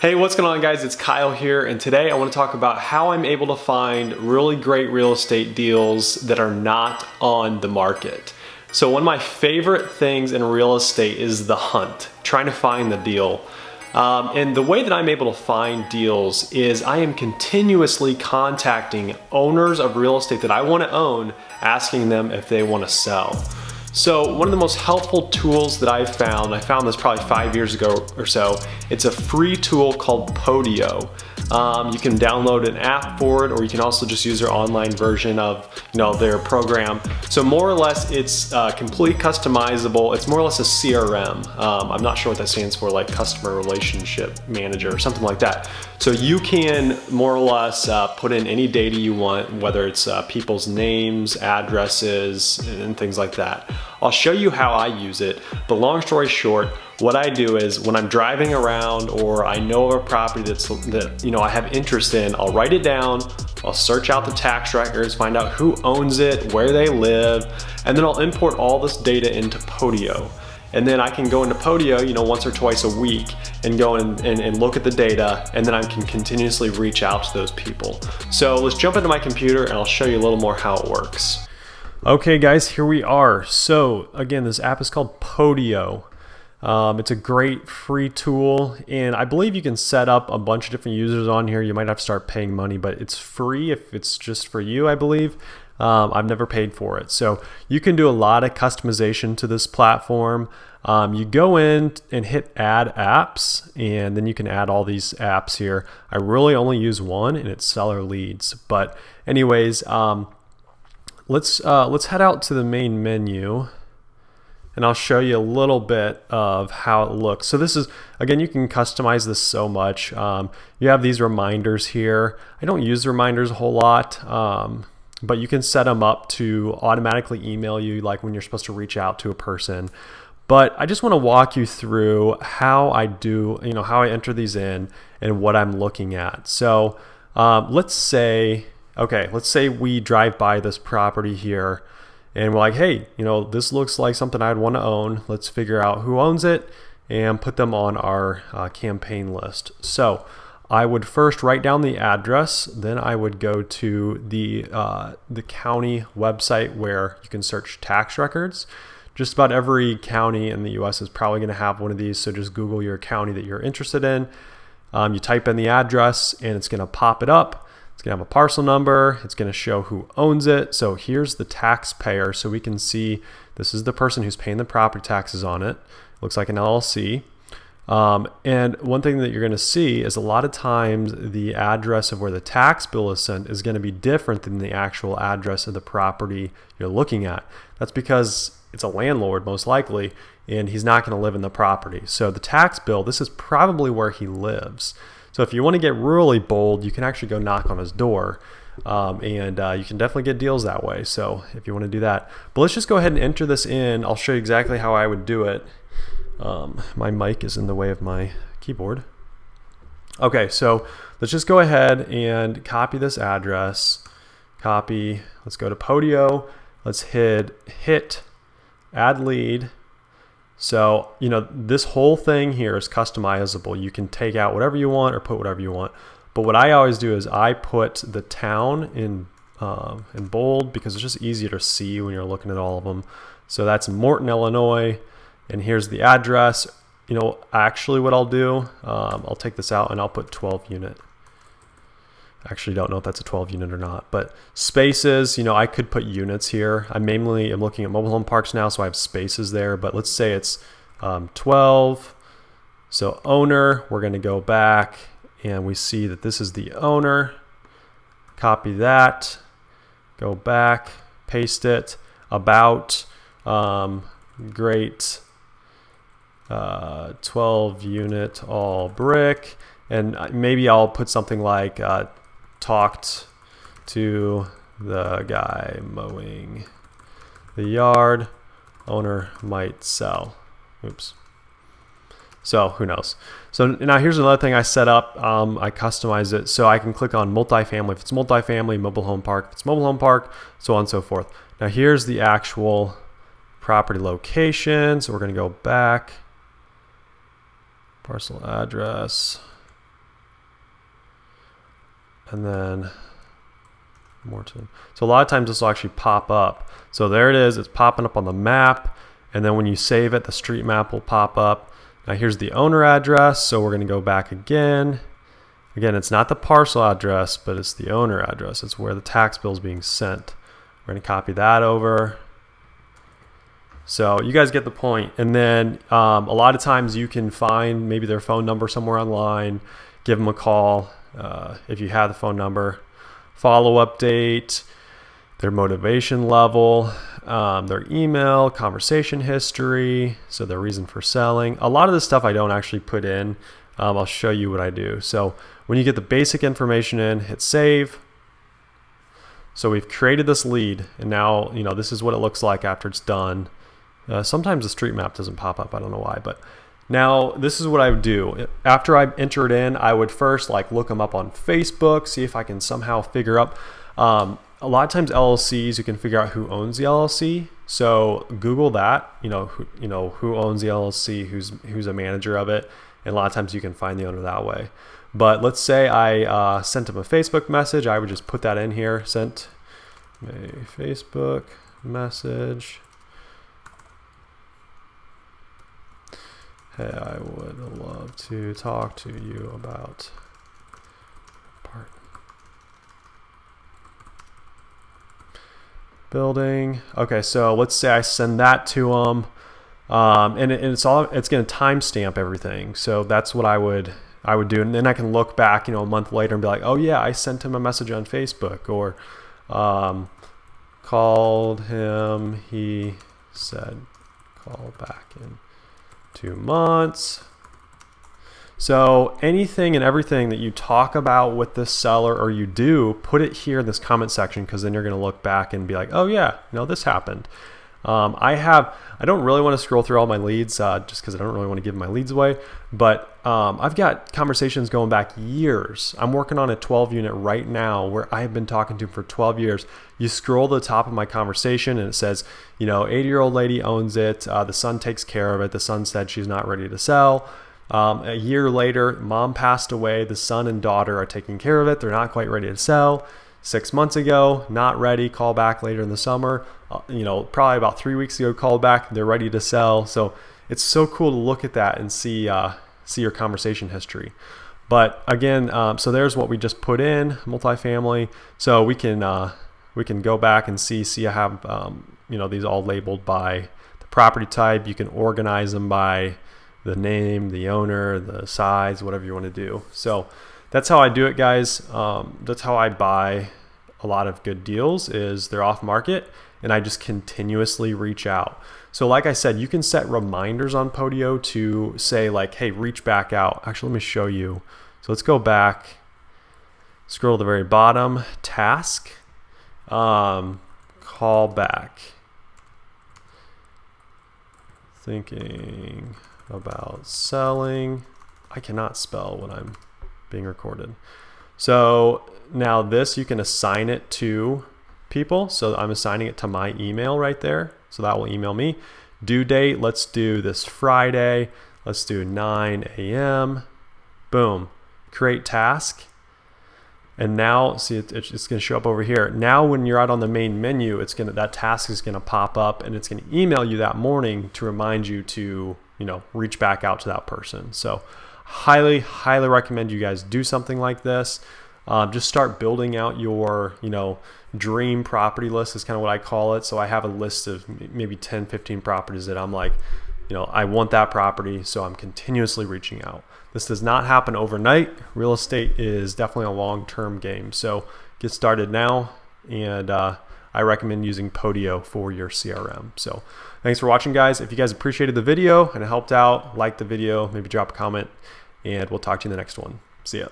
Hey, what's going on guys? It's Kyle here, and today I want to talk about how I'm able to find really great real estate deals that are not on the market. So one of my favorite things in real estate is the hunt, trying to find the deal. And the way that I'm able to find deals is I am continuously contacting owners of real estate that I want to own, asking them if they want to sell. So one of the most helpful tools that I found this probably 5 years ago or so. It's a free tool called Podio. You can download an app for it, or you can also just use their online version of their program. So more or less, it's completely customizable. It's more or less a CRM. I'm not sure what that stands for, like customer relationship manager or something like that. So you can more or less put in any data you want, whether it's people's names, addresses, and things like that. I'll show you how I use it, but long story short, what I do is when I'm driving around or I know of a property that I have interest in, I'll write it down, I'll search out the tax records, find out who owns it, where they live, and then I'll import all this data into Podio. And then I can go into Podio, once or twice a week and go and look at the data, and then I can continuously reach out to those people. So let's jump into my computer and I'll show you a little more how it works. Okay guys, here we are. So again, this app is called Podio. It's a great free tool, and I believe you can set up a bunch of different users on here. You might have to start paying money, but it's free if it's just for you, I believe. I've never paid for it. So you can do a lot of customization to this platform. You go in and hit add apps, and then you can add all these apps here. I really only use one, and it's seller leads. But anyways, let's head out to the main menu, and I'll show you a little bit of how it looks. So this is, again, you can customize this so much. You have these reminders here. I don't use reminders a whole lot, but you can set them up to automatically email you, like when you're supposed to reach out to a person. But I just want to walk you through how I do, how I enter these in and what I'm looking at. So let's say we drive by this property here, and we're like, hey, this looks like something I'd want to own. Let's figure out who owns it and put them on our campaign list. So I would first write down the address, then I would go to the county website where you can search tax records. Just about every county in the US is probably going to have one of these, so just Google your county that you're interested in. You type in the address and it's going to pop it up. It's going to have a parcel number. It's going to show who owns it. So here's the taxpayer, so we can see this is the person who's paying the property taxes on it. Looks like an LLC. And one thing that you're going to see is a lot of times the address of where the tax bill is sent is going to be different than the actual address of the property you're looking at. That's because it's a landlord, most likely, and he's not going to live in the property. So the tax bill, this is probably where he lives. So if you want to get really bold, you can actually go knock on his door, and you can definitely get deals that way. So if you want to do that, but let's just go ahead and enter this in. I'll show you exactly how I would do it. My mic is in the way of my keyboard. Okay, so let's just go ahead and copy this address. Copy. Let's go to Podio. Let's hit add lead. So, this whole thing here is customizable. You can take out whatever you want or put whatever you want. But what I always do is I put the town in bold, because it's just easier to see when you're looking at all of them. So that's Morton, Illinois. And here's the address. Actually what I'll do, I'll take this out and I'll put 12 unit. Actually don't know if that's a 12 unit or not, but spaces, I could put units here. I'm looking at mobile home parks now, so I have spaces there, but let's say it's 12. So owner, we're going to go back and we see that this is the owner. Copy that, go back, paste it, about, great, 12 unit all brick, and maybe I'll put something like talked to the guy mowing the yard, owner might sell. Oops. So who knows? So now here's another thing I set up. I customize it so I can click on multifamily if it's multifamily, mobile home park if it's mobile home park, so on and so forth. Now here's the actual property location. So we're going to go back, parcel address, and then Morton. So a lot of times this will actually pop up. So there it is, it's popping up on the map, and then when you save it, the street map will pop up. Now here's the owner address, so we're going to go back again. Again, it's not the parcel address, but it's the owner address. It's where the tax bill is being sent. We're going to copy that over. So you guys get the point. And then a lot of times you can find maybe their phone number somewhere online, give them a call if you have the phone number, follow-up date, their motivation level, their email, conversation history, so their reason for selling. A lot of this stuff I don't actually put in. I'll show you what I do. So when you get the basic information in, hit save. So we've created this lead, and now this is what it looks like after it's done. Sometimes the street map doesn't pop up. I don't know why, but now this is what I would do. After I enter it in, I would first look them up on Facebook, see if I can somehow figure up. A lot of times LLCs, you can figure out who owns the LLC. So Google that, who owns the LLC, who's a manager of it. And a lot of times you can find the owner that way. But let's say I sent him a Facebook message. I would just put that in here. Sent a Facebook message. Hey, I would love to talk to you about building. Okay, so let's say I send that to them. And it's going to timestamp everything. So that's what I would do, and then I can look back, a month later and be like, oh yeah, I sent him a message on Facebook, or called him. He said call back in 2 months. So anything and everything that you talk about with this seller or you do, put it here in this comment section, because then you're going to look back and be like, oh yeah, this happened. I don't really want to scroll through all my leads just because I don't really want to give my leads away, but I've got conversations going back years. I'm working on a 12 unit right now where I have been talking to him for 12 years. You scroll to the top of my conversation and it says, 80-year-old lady owns it. The son takes care of it. The son said she's not ready to sell. A year later, mom passed away. The son and daughter are taking care of it. They're not quite ready to sell. 6 months ago, not ready, call back later in the summer. Probably about 3 weeks ago, call back, they're ready to sell. So it's so cool to look at that and see your conversation history. But again, so there's what we just put in, multifamily. So we can go back and see I have these all labeled by the property type. You can organize them by the name, the owner, the size, whatever you want to do. So that's how I do it, guys. That's how I buy a lot of good deals, is they're off market and I just continuously reach out. So like I said, you can set reminders on Podio to say hey, reach back out. Actually, let me show you. So let's go back, scroll to the very bottom, task, call back. Thinking about selling. I cannot spell when I'm being recorded. So now this, you can assign it to people. So I'm assigning it to my email right there. So that will email me. Due date, let's do this Friday. Let's do 9 a.m. Boom. Create task. And now, see, it's going to show up over here. Now when you're out on the main menu, that task is going to pop up and it's going to email you that morning to remind you to, reach back out to that person. So highly, highly recommend you guys do something like this. Just start building out your, dream property list is kind of what I call it. So I have a list of maybe 10, 15 properties that I'm like, I want that property. So I'm continuously reaching out. This does not happen overnight. Real estate is definitely a long-term game. So get started now. And I recommend using Podio for your CRM. So thanks for watching, guys. If you guys appreciated the video and it helped out, like the video, maybe drop a comment, and we'll talk to you in the next one. See ya.